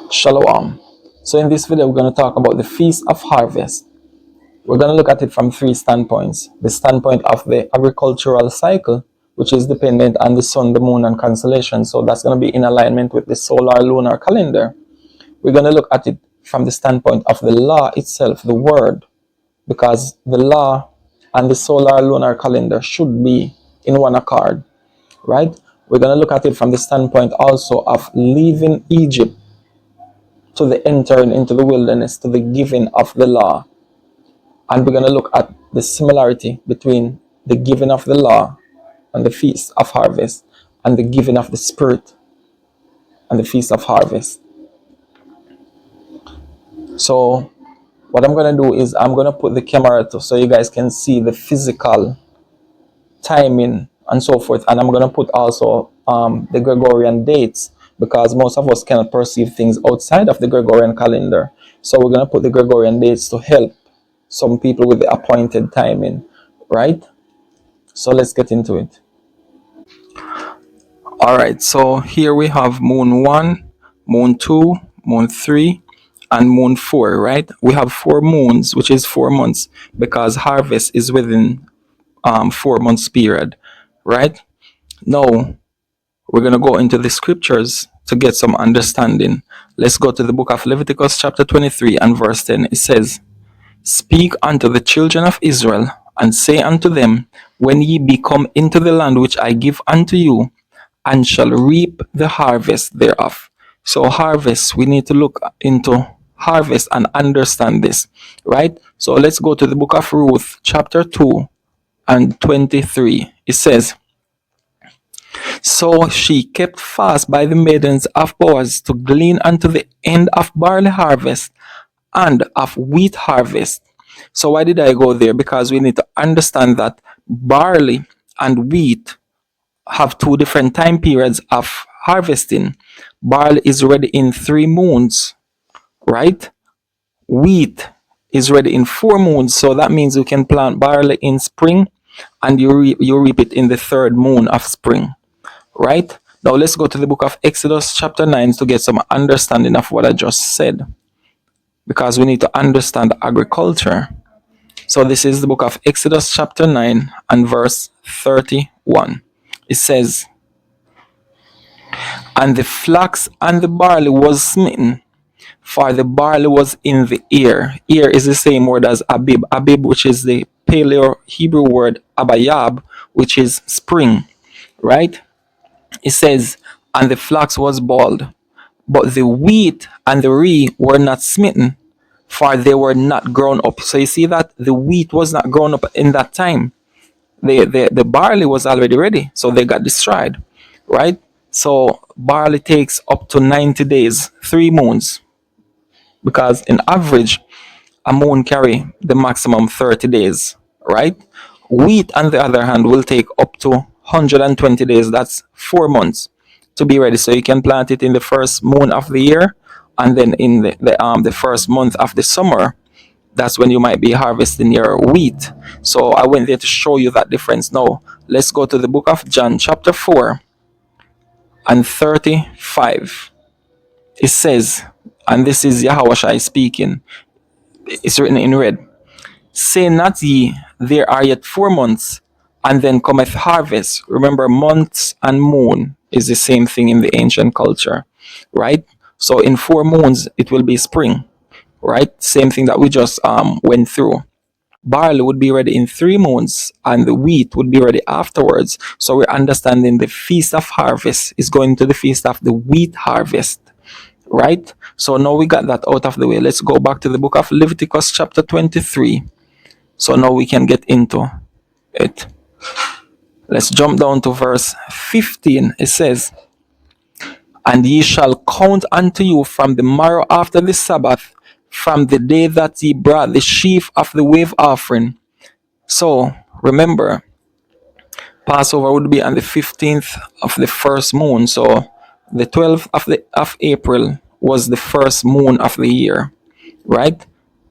Shalom. So in this video, we're going to talk about the Feast of Harvest. We're going to look at it from three standpoints. The standpoint of the agricultural cycle, which is dependent on the sun, the moon, and constellations. So that's going to be in alignment with the solar lunar calendar. We're going to look at it from the standpoint of the law itself, the word, because the law and the solar lunar calendar should be in one accord, right? We're going to look at it from the standpoint also of leaving Egypt to the entering into the wilderness, to the giving of the law. And we're going to look at the similarity between the giving of the law and the Feast of Harvest, and the giving of the Spirit and the Feast of Harvest. So what I'm going to do is I'm going to put the camera to so you guys can see the physical timing and so forth. And I'm going to put also the Gregorian dates, because most of us cannot perceive things outside of the Gregorian calendar. So we're going to put the Gregorian dates to help some people with the appointed timing, right? So let's get into it. All right, so here we have moon 1, moon 2, moon 3, and moon 4, right? We have 4 moons, which is 4 months, because harvest is within 4 months period, right? Now we're going to go into the scriptures to get some understanding. Let's go to the book of Leviticus chapter 23 and verse 10. It says, "Speak unto the children of Israel, and say unto them, when ye be come into the land which I give unto you, and shall reap the harvest thereof." So harvest, we need to look into harvest and understand this, right? So let's go to the book of Ruth chapter 2 and 23. It says, "So she kept fast by the maidens of Boaz to glean unto the end of barley harvest and of wheat harvest." So why did I go there? Because we need to understand that barley and wheat have 2 different time periods of harvesting. Barley is ready in 3 moons, right? Wheat is ready in 4 moons. So that means you can plant barley in spring and you reap it in the 3rd moon of spring, right? Now let's go to the book of Exodus chapter 9 to get some understanding of what I just said, because we need to understand agriculture. So this is the book of Exodus chapter 9 and verse 31. It says, "And the flax and the barley was smitten, for the barley was in the ear." Ear is the same word as Abib. Abib, which is the Paleo Hebrew word Abayab, which is spring, right? It says, "And the flax was bald, but the wheat and the rye were not smitten, for they were not grown up." So you see that the wheat was not grown up in that time. The barley was already ready, so they got destroyed, right? So barley takes up to 90 days, 3 moons, because in average, a moon carry the maximum 30 days, right? Wheat, on the other hand, will take up to 120 days. That's 4 months to be ready. So you can plant it in the first moon of the year, and then in the first month of the summer. That's when you might be harvesting your wheat. So I went there to show you that difference. Now let's go to the book of John chapter 4 and 35. It says, and this is Yahushua speaking, it's written in red, "Say not ye, there are yet 4 months, and then cometh harvest." Remember, months and moon is the same thing in the ancient culture, right? So in 4 moons, it will be spring, right? Same thing that we just went through. Barley would be ready in 3 moons, and the wheat would be ready afterwards. So we're understanding the Feast of Harvest is going to the Feast of the wheat harvest, right? So now we got that out of the way. Let's go back to the book of Leviticus chapter 23. So now we can get into it. Let's jump down to verse 15. It says, "And ye shall count unto you from the morrow after the Sabbath, from the day that ye brought the sheaf of the wave offering." So remember, Passover would be on the 15th of the first moon. So the 12th of April was the first moon of the year, right?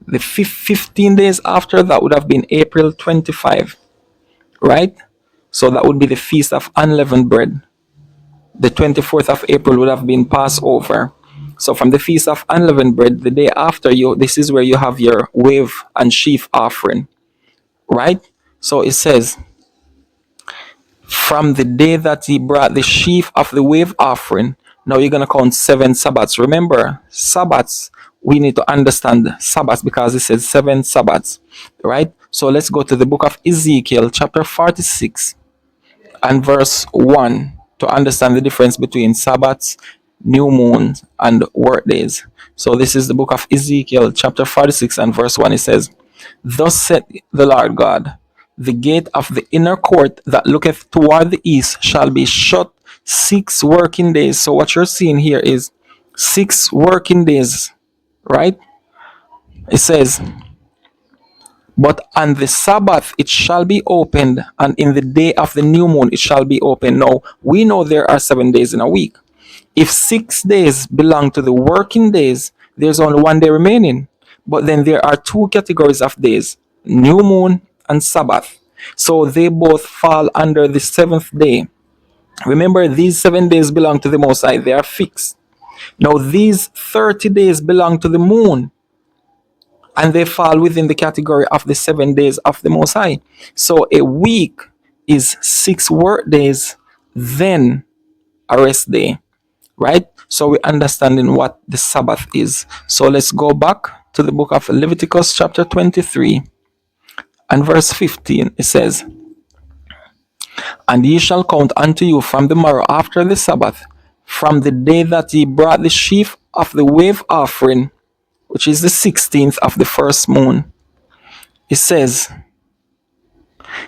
The 15 days after that would have been April 25, right? So that would be the Feast of Unleavened Bread. The 24th of April would have been Passover. So from the feast of unleavened bread, the day after, this is where you have your wave and sheaf offering, right? So it says, from the day that he brought the sheaf of the wave offering, now you're going to count 7 Sabbaths. Remember, Sabbaths, we need to understand Sabbaths because it says 7 Sabbaths, right? So let's go to the book of Ezekiel, chapter 46, and verse 1 to understand the difference between Sabbaths, new moons, and work days. So this is the book of Ezekiel, chapter 46, and verse 1. It says, thus said the Lord God, the gate of the inner court that looketh toward the east shall be shut 6 working days. So what you're seeing here is 6 working days, right? It says, but on the Sabbath it shall be opened, and in the day of the new moon it shall be opened. Now, we know there are 7 days in a week. If 6 days belong to the working days, there's only 1 day remaining. But then there are 2 categories of days, new moon and Sabbath. So they both fall under the 7th day. Remember, these 7 days belong to the Most High, they are fixed. Now, these 30 days belong to the moon, and they fall within the category of the 7 days of the Most High. So a week is 6 work days, then a rest day, right? So we're understanding what the Sabbath is. So let's go back to the book of Leviticus, chapter 23, and verse 15. It says, and ye shall count unto you from the morrow after the Sabbath, from the day that ye brought the sheaf of the wave offering, which is the 16th of the first moon. It says,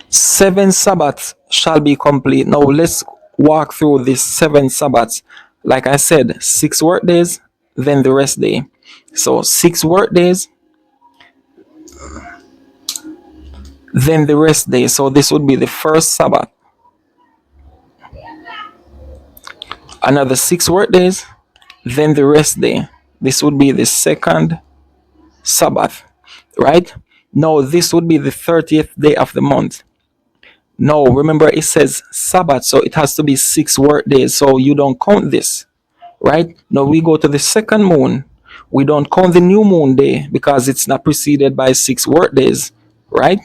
7 Sabbaths shall be complete. Now let's walk through these 7 Sabbaths. Like I said, 6 work days, then the rest day. So 6 work days, then the rest day. So this would be the first Sabbath. Another 6 work days, then the rest day. This would be the second Sabbath, right? No, this would be the 30th day of the month. No, remember it says Sabbath, so it has to be 6 work days. So you don't count this, right? Now we go to the second moon. We don't count the new moon day because it's not preceded by 6 work days, right?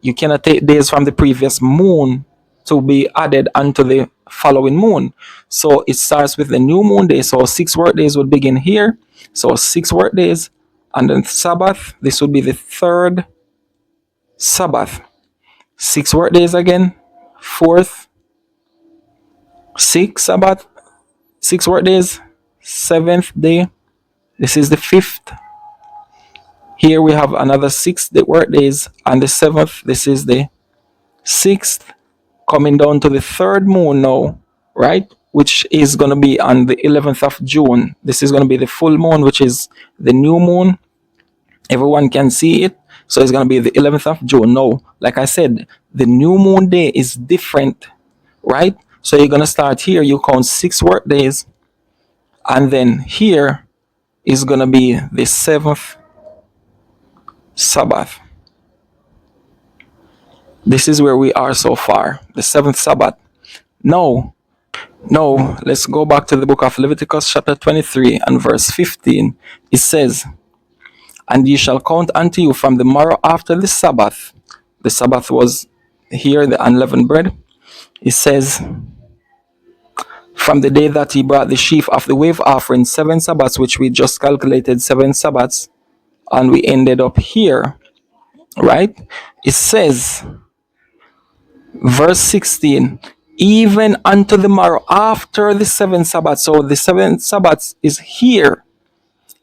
You cannot take days from the previous moon to be added onto the following moon. So it starts with the new moon day. So 6 work days would begin here. So 6 work days, and then Sabbath. This would be the third Sabbath. 6 work days again, fourth, 6 Sabbath, 6 work days, 7th day. This is the 5th. Here we have another 6 work days, and the 7th. This is the 6th. Coming down to the third moon now, right? Which is going to be on the 11th of June. This is going to be the full moon, which is the new moon. Everyone can see it. So it's going to be the 11th of June. No, like I said, the new moon day is different, right? So you're going to start here. You count 6 work days. And then here is going to be the 7th Sabbath. This is where we are so far. The 7th Sabbath. No, let's go back to the book of Leviticus chapter 23 and verse 15. It says, and ye shall count unto you from the morrow after the Sabbath. The Sabbath was here, the unleavened bread. It says, from the day that he brought the sheaf of the wave offering, 7 Sabbaths, which we just calculated 7 Sabbaths, and we ended up here, right? It says, verse 16, even unto the morrow after the 7 Sabbaths. So the 7 Sabbaths is here,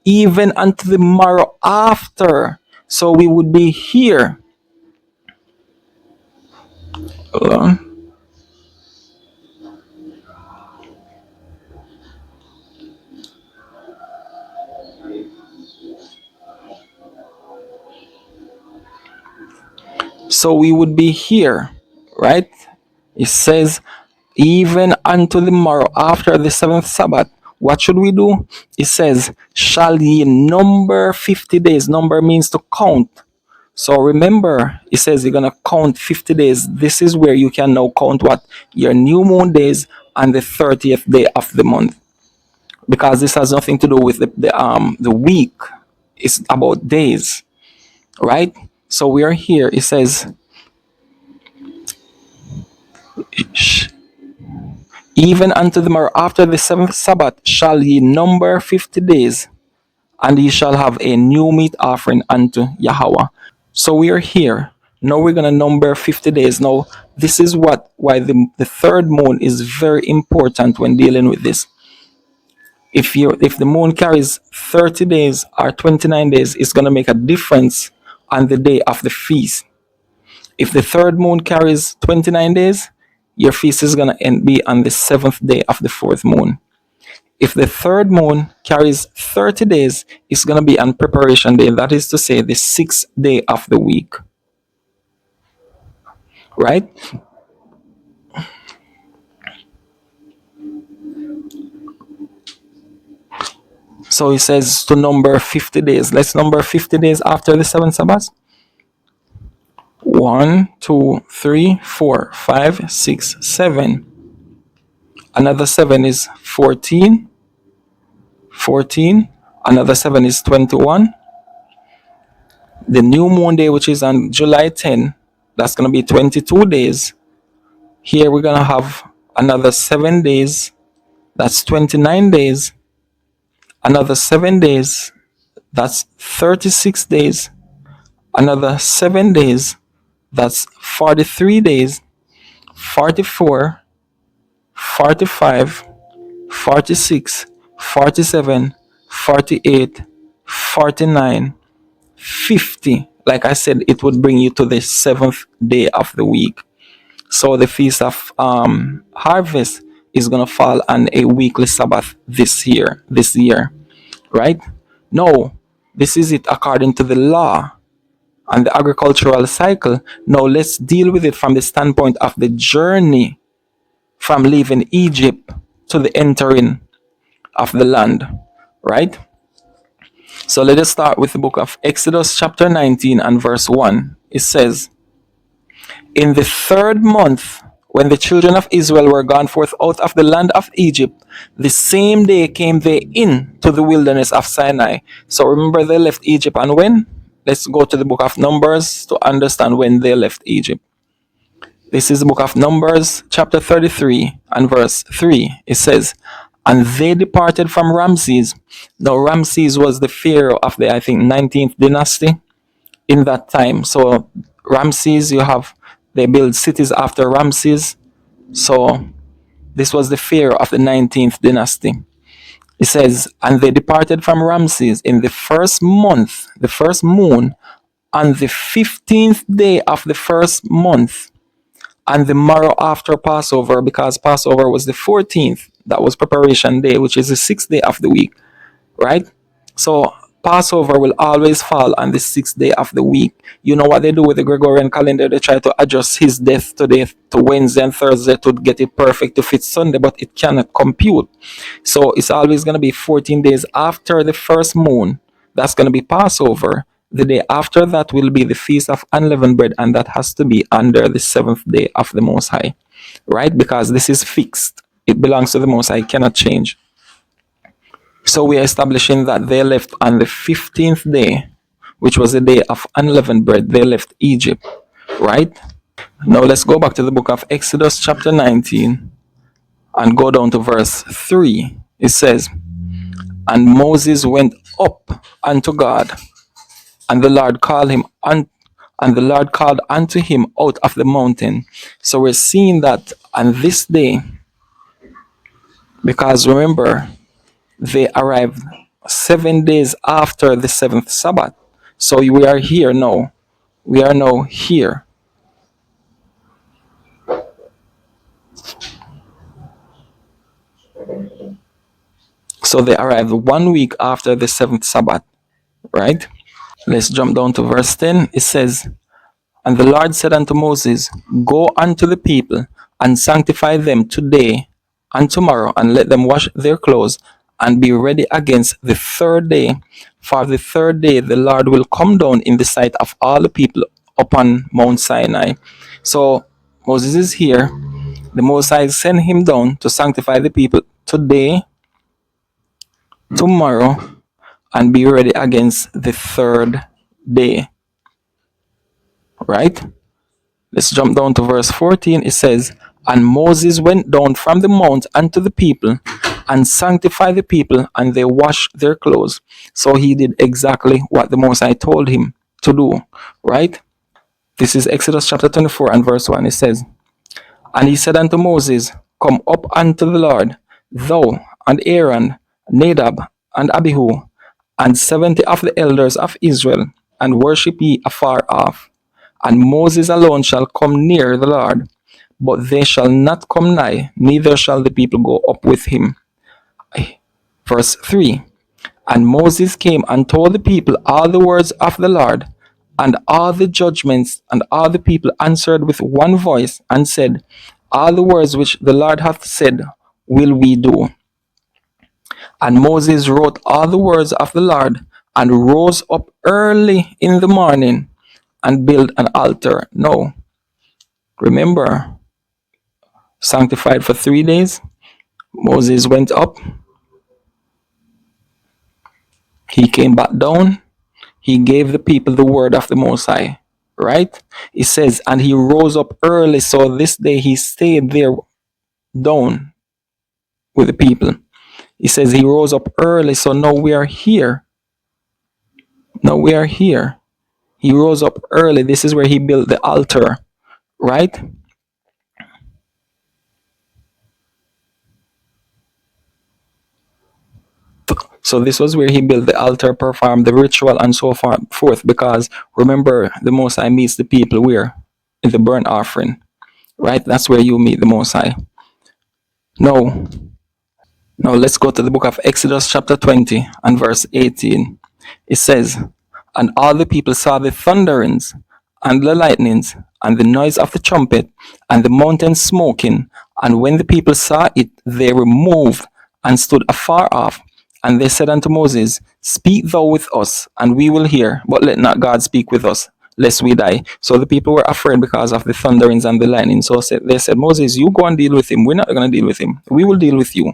even unto the morrow after. So we would be here. Hold on. So we would be here, right? It says, even unto the morrow after the 7th Sabbath. What should we do? It says, shall ye number 50 days. Number means to count. So remember, it says you're going to count 50 days. This is where you can now count what? Your new moon days and the 30th day of the month, because this has nothing to do with the week. It's about days, right? So we are here. It says, even unto the morrow after the seventh Sabbath shall ye number 50 days, and ye shall have a new meat offering unto Yahweh. So we are here. Now we're gonna number 50 days. Now this is why the third moon is very important when dealing with this. If the moon carries 30 days or 29 days, it's gonna make a difference on the day of the feast. If the third moon carries 29 days, your feast is gonna be on the seventh day of the fourth moon. If the third moon carries 30 days, it's going to be on preparation day. That is to say, the sixth day of the week. Right? So it says to number 50 days. Let's number 50 days after the seven Sabbaths. 1, 2, 3, 4, 5, 6, 7. Another 7 is 14. 14. Another 7 is 21. The new moon day, which is on July 10, that's going to be 22 days. Here we're going to have another 7 days. That's 29 days. Another 7 days. That's 36 days. Another 7 days. That's 43 days. 44, 45, 46, 47, 48, 49, 50. Like I said, it would bring you to the seventh day of the week. So the feast of harvest is gonna fall on a weekly Sabbath this year, right? No, this is it according to the law and the agricultural cycle. Now let's deal with it from the standpoint of the journey from leaving Egypt to the entering of the land, right? So let us start with the book of Exodus chapter 19 and verse 1. It says, in the third month, when the children of Israel were gone forth out of the land of Egypt, the same day came they in to the wilderness of Sinai. So remember, they left Egypt and when? Let's go to the book of Numbers to understand when they left Egypt. This is the book of Numbers, chapter 33 and verse 3. It says, and they departed from Ramses. Now Ramses was the pharaoh of the, I think, 19th dynasty in that time. So Ramses, they build cities after Ramses. So this was the pharaoh of the 19th dynasty. It says, and they departed from Ramses in the first month, the first moon, on the 15th day of the first month, and the morrow after Passover, because Passover was the 14th. That was preparation day, which is the sixth day of the week, right? So Passover will always fall on the sixth day of the week. You know what they do with the Gregorian calendar? They try to adjust his death to Wednesday and Thursday to get it perfect to fit Sunday, but it cannot compute. So it's always going to be 14 days after the first moon. That's going to be Passover. The day after that will be the Feast of Unleavened Bread, and that has to be under the seventh day of the Most High, right? Because this is fixed. It belongs to the Most High, cannot change. So we are establishing that they left on the 15th day, which was the day of unleavened bread. They left Egypt, right? Now let's go back to the book of Exodus chapter 19 and go down to verse 3. It says, and Moses went up unto God, and the Lord called him and the Lord called unto him out of the mountain. So we're seeing that on this day, because remember, they arrived 7 days after the seventh Sabbath. So we are here now. We are now here. So they arrived 1 week after the seventh Sabbath, right? Let's jump down to verse 10. It says, and the Lord said unto Moses, go unto the people and sanctify them today and tomorrow, and let them wash their clothes and be ready against the third day. For the third day the Lord will come down in the sight of all the people upon Mount Sinai. So Moses is here. The Most High sent him down to sanctify the people today tomorrow and be ready against the third day. Right? Let's jump down to verse 14. It says, And Moses went down from the mount unto the people and sanctified the people, and they washed their clothes. So he did exactly what the Most High told him to do. Right? This is Exodus chapter 24 and verse 1. It says, And he said unto Moses, Come up unto the Lord, thou and Aaron, Nadab and Abihu, and 70 of the elders of Israel, and worship ye afar off. And Moses alone shall come near the Lord, but they shall not come nigh, neither shall the people go up with him. Verse 3. And Moses came and told the people all the words of the Lord, and all the judgments, and all the people answered with one voice, and said, All the words which the Lord hath said will we do. And Moses wrote all the words of the Lord, and rose up early in the morning, and built an altar. Now, remember, sanctified for 3 days, Moses went up, he came back down, he gave the people the word of the Most High, right? It says, and he rose up early, so this day he stayed there down with the people. He says he rose up early, so now we are here. Now we are here. He rose up early. This is where he built the altar, right? So this was where he built the altar, performed the ritual, and so forth. Because remember, the Most High meets the people where? In the burnt offering, right? That's where you meet the Most High. No. Now let's go to the book of Exodus chapter 20 and verse 18. It says, And all the people saw the thunderings and the lightnings and the noise of the trumpet and the mountain smoking. And when the people saw it, they removed and stood afar off. And they said unto Moses, Speak thou with us, and we will hear, but let not God speak with us, lest we die. So the people were afraid because of the thunderings and the lightning. So they said, Moses, you go and deal with him. We're not going to deal with him. We will deal with you.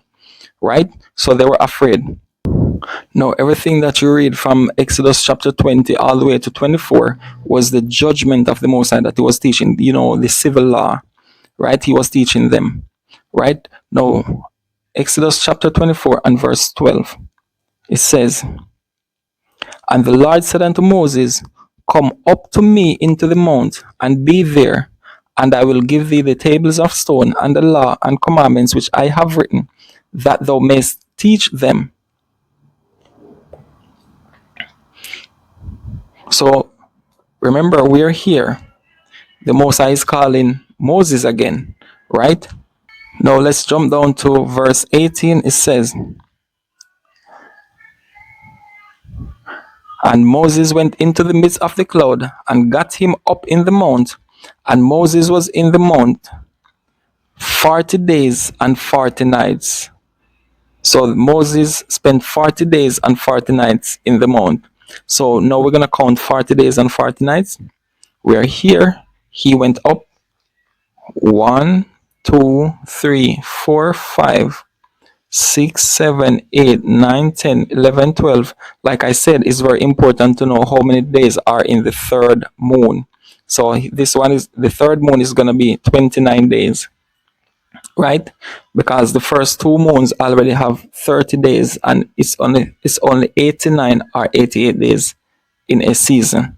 Right? So they were afraid. Now, everything that you read from Exodus chapter 20 all the way to 24 was the judgment of the Most High that he was teaching, the civil law, right? He was teaching them, right? Now, Exodus chapter 24 and verse 12, it says, And the Lord said unto Moses, Come up to me into the mount, and be there, and I will give thee the tables of stone, and the law and commandments which I have written, that thou mayst teach them. So remember, we are here. The Most High is calling Moses again, right? Now let's jump down to verse 18. It says, And Moses went into the midst of the cloud and got him up in the mount. And Moses was in the mount 40 days and 40 nights. So Moses spent 40 days and 40 nights in the mount. So now we're going to count 40 days and 40 nights. We are here. He went up 1, 2, 3, 4, 5, 6, 7, 8, 9, 10, 11, 12. Like I said, it's very important to know how many days are in the third moon. So this one is the third moon is going to be 29 days, right? Because the first 2 moons already have 30 days, and it's only 89 or 88 days in a season,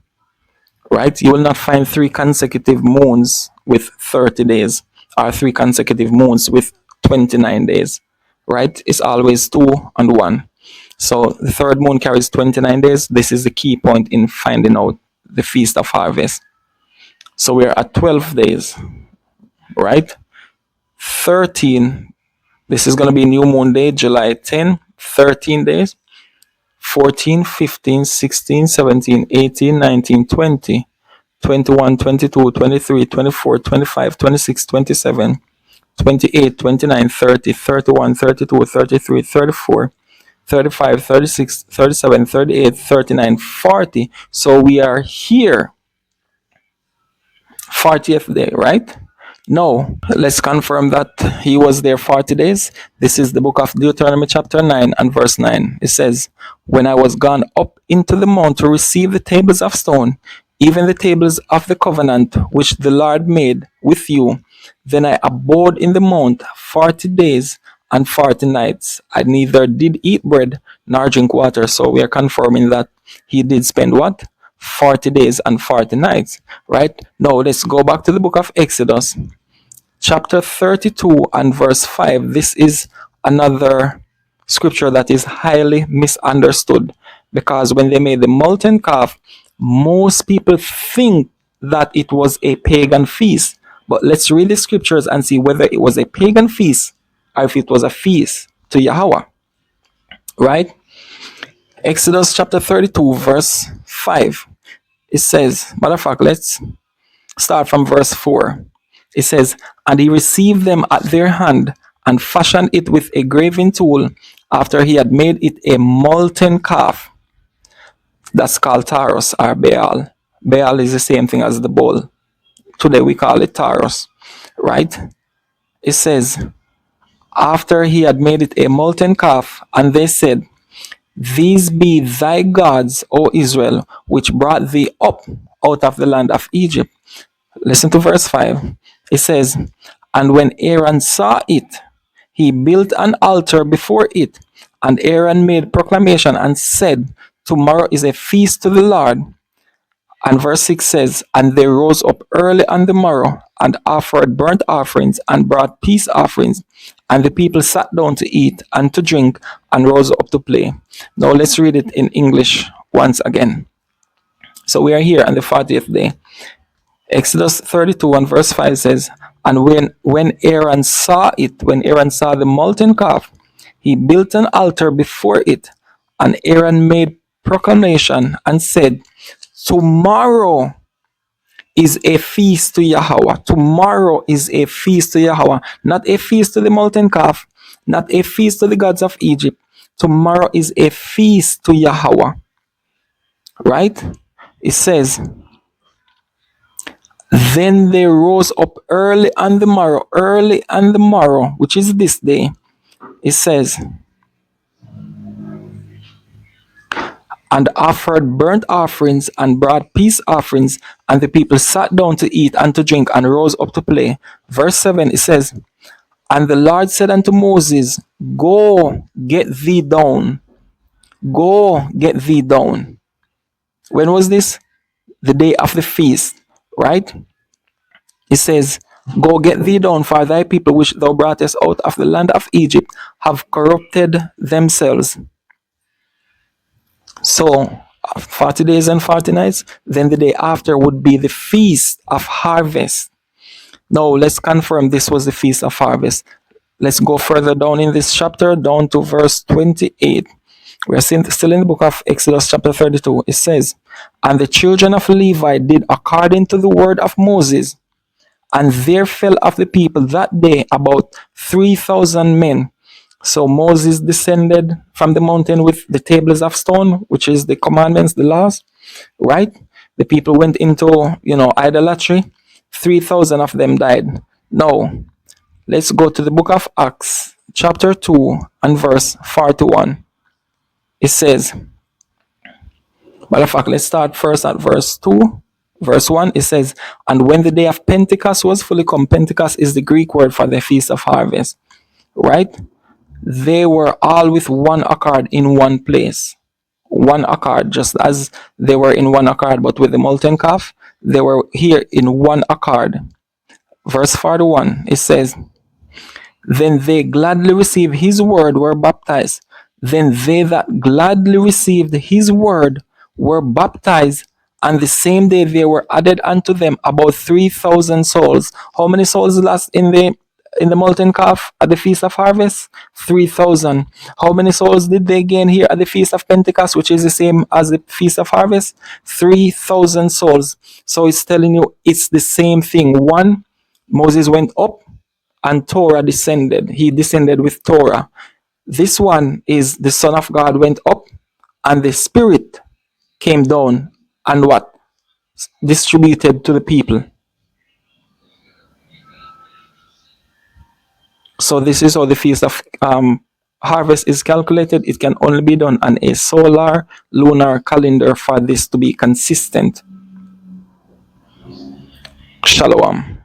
right? You will not find 3 consecutive moons with 30 days or 3 consecutive moons with 29 days, right? It's always 2 and 1. So the third moon carries 29 days. This is the key point in finding out the Feast of Harvest. So we're at 12 days, right? 13, this is going to be new moon day, July 10, 13 days. 14, 15, 16, 17, 18, 19, 20, 21, 22, 23, 24, 25, 26, 27, 28, 29, 30, 31, 32, 33, 34, 35, 36, 37, 38, 39, 40. So we are here. 40th day, right? No, let's confirm that he was there 40 days. This is the book of Deuteronomy, chapter 9 and verse 9. It says, when I was gone up into the mount to receive the tables of stone, even the tables of the covenant which the Lord made with you, then I abode in the mount 40 days and 40 nights. I neither did eat bread nor drink water. So we are confirming that he did spend what? 40 days and 40 nights, right? Now let's go back to the book of Exodus, chapter 32 and verse 5. This is another scripture that is highly misunderstood, because when they made the molten calf, most people think that it was a pagan feast. But let's read the scriptures and see whether it was a pagan feast or if it was a feast to Yahweh, right? Exodus chapter 32 verse 5. It says, matter of fact, let's start from verse 4. It says, and he received them at their hand and fashioned it with a graving tool after he had made it a molten calf. That's called Taros or Baal. Baal is the same thing as the bull. Today we call it Taros, right? It says, after he had made it a molten calf, and they said, these be thy gods, O Israel, which brought thee up out of the land of Egypt. Listen to verse 5. It says, and when Aaron saw it, he built an altar before it. And Aaron made proclamation and said, tomorrow is a feast to the Lord. And verse 6 says, and they rose up early on the morrow and offered burnt offerings and brought peace offerings. And the people sat down to eat and to drink and rose up to play. Now let's read it in English once again. So we are here on the 40th day. Exodus 32 and verse 5 says, and when Aaron saw it, when Aaron saw the molten calf, he built an altar before it. And Aaron made proclamation and said, tomorrow is a feast to Yahweh. Tomorrow is a feast to Yahweh. Not a feast to the molten calf, not a feast to the gods of Egypt. Tomorrow is a feast to Yahweh. Right? It says, then they rose up early on the morrow, which is this day. It says, and offered burnt offerings and brought peace offerings, and the people sat down to eat and to drink and rose up to play. Verse 7, it says, and the Lord said unto Moses, go get thee down. Go get thee down. When was this? The day of the feast, right? It says, go get thee down, for thy people which thou broughtest out of the land of Egypt have corrupted themselves. So 40 days and 40 nights, then the day after would be the feast of harvest. Now let's confirm this was the feast of harvest. Let's go further down in this chapter, down to verse 28. We are still in the book of Exodus chapter 32. It says, and the children of Levi did according to the word of Moses, and there fell of the people that day about 3,000 men. So Moses descended from the mountain with the tables of stone, which is the commandments, the laws, right? The people went into, idolatry. 3,000 of them died. Now, let's go to the book of Acts, chapter 2 and verse 41. It says, matter of fact, let's start first at verse 2. Verse 1, it says, and when the day of Pentecost was fully come, Pentecost is the Greek word for the feast of harvest, right? They were all with one accord in one place. One accord, just as they were in one accord, but with the molten calf, they were here in one accord. Verse 41, it says, then they gladly received his word were baptized. Then they that gladly received his word were baptized, and the same day there were added unto them about 3,000 souls. How many souls last in the molten calf at the feast of harvest? 3,000. How many souls did they gain here at the feast of Pentecost, which is the same as the feast of harvest? 3,000 souls. So it's telling you it's the same thing. One, Moses went up and Torah descended. He descended with Torah. This one is the Son of God went up and the Spirit came down and what? Distributed to the people. So this is how the feast of harvest is calculated. It can only be done on a solar lunar calendar for this to be consistent. Shalom.